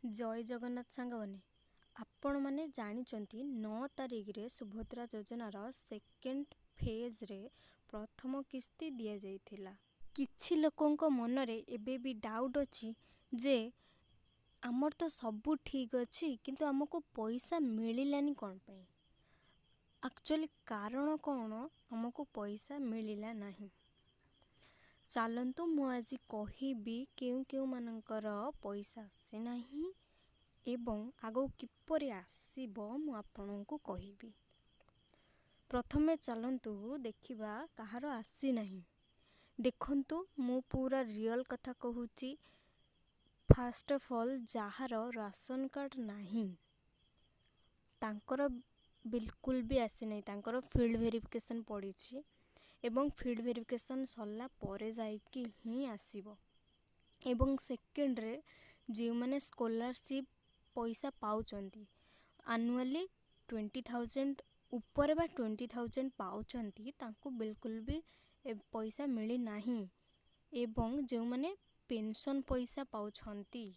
जय जगन्नाथ सांगमाने आपण माने जानिचंती 9 तारिख रे सुभद्रा योजनार सेकेंड फेज रे प्रथम किस्ती दिया जाइथिला। किछि लोकंक मनरे एबे भी डाउट अछि जे आमर तो सबू ठीक अछि किंतु हमको पैसा मिलिलानी कोन पई। एक्चुअली कारण कौन हमको पैसा मिलिला नहीं। चलतु मु आज कहिबी केउ केउ मानकर पैसा आसे नहीं एवं आगो किपरि आसीबो मु आपनों कहिबी। प्रथमे चलतु देखिबा कहार आसी नहीं। देखंतु मु पूरा रियल कथा कहूची। फर्स्ट ऑफ ऑल जहार राशन कार्ड नहीं तांकर बिल्कुल भी आसी नहीं। तांकर फील्ड वेरिफिकेशन पड़ी एवं फील्ड वेरिफिकेशन सरला परे जाइकी ही आसीबो। एवं सेकेंड रे जे माने स्कॉलरशिप पैसा पाउचंती एनुअली 20,000 ऊपर बा 20,000 पाउचंती तांको बिल्कुल भी पैसा मिली नहीं। एवं जो माने पेंशन पैसा पाउचंती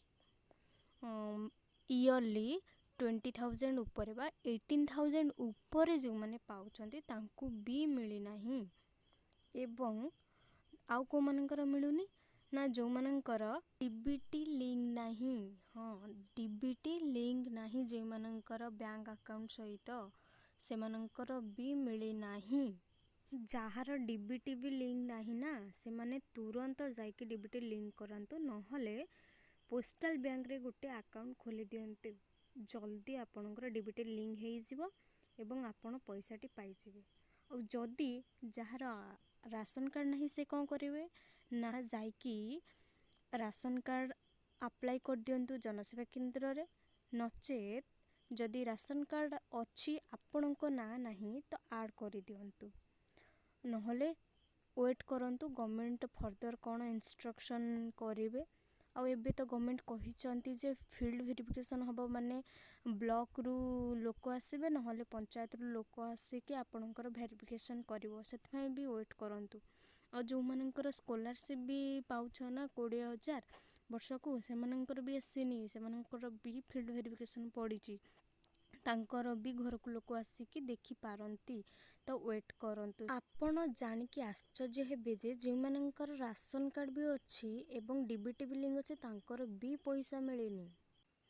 ईयरली 20,000 ऊपर बा 18,000 ऊपर जो माने पाउचंती तांको भी मिली नहीं। एवं आउ को मानकर मिलुनी ना जो मानकर डीबीटी लिंक नहीं। हाँ डीबीटी लिंक नहीं जो मानकर बैंक अकाउंट सहित से मानकर भी मिली नहीं। जहार डीबीटी भी लिंक नहीं ना से माने तुरंत जाइके डीबीटी लिंक करंतु नहले पोस्टल बैंक रे गोटे अकाउंट खोली दियंतु जल्दी आपनकर डीबीटी लिंक हेई जिवो एवं आपण पैसाटी पाई जिवे। और जदी जहार राशन कार्ड नहीं से कौन करेंगे ना जाइकी राशन कार्ड अप्लाई कर दियंतु जनसेवा केंद्र रे। नचेत जदि राशन कार्ड अच्छी आपणको ना नहीं तो ऐड कर दियंतु नहले वेट करंतु गवर्नमेंट फर्दर कौन इंस्ट्रक्शन करेंगे। आउ एबे तो गवर्नमेंट कहिचंती जे फील्ड वेरिफिकेशन हबो माने ब्लॉक रु लोक आसीबे नहले पंचायत रु लोक आसीके आपणकर वेरिफिकेशन करिवो सेथमै भी वेट करंतु। और जो मानकर स्कॉलरशिप भी पाउछ ना 20,000 वर्ष को से मानकर भी आसीनी से मानकर भी फील्ड वेरिफिकेशन पड़ी तांकर भी घर को लोक आसिकी देखि पारंती तो वेट करंतु। आपण जानिकी आश्चर्य हेबे जे जो मानकर राशन कार्ड भी अच्छी एवं डीबीटी भी लिंक अच्छे तांकर भी पैसा मिलेनी।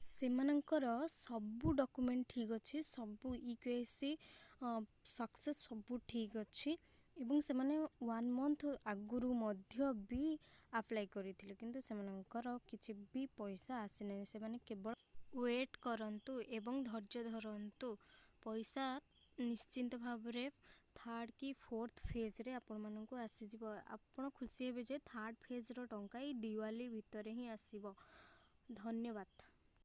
सेमानंकर सबू डॉक्यूमेंट ठीक अच्छी सबू इक्वेसी सक्सेस सबू ठीक अच्छी एवं से माने 1 मंथ आगुरु मध्य भी अप्लाई करिथिले किंतु सेमानंकर किछि भी पैसा आसी नै। से माने केवल वेट करंतु एवं धैर्य धरंतु पैसा निश्चिंत भावरे थर्ड की फोर्थ फेज रे आपण मानकु आसी जिवो। आपण खुशी हेबे जे थर्ड फेज रो टंका ई दिवाली भितरे ही आसीबो। धन्यवाद।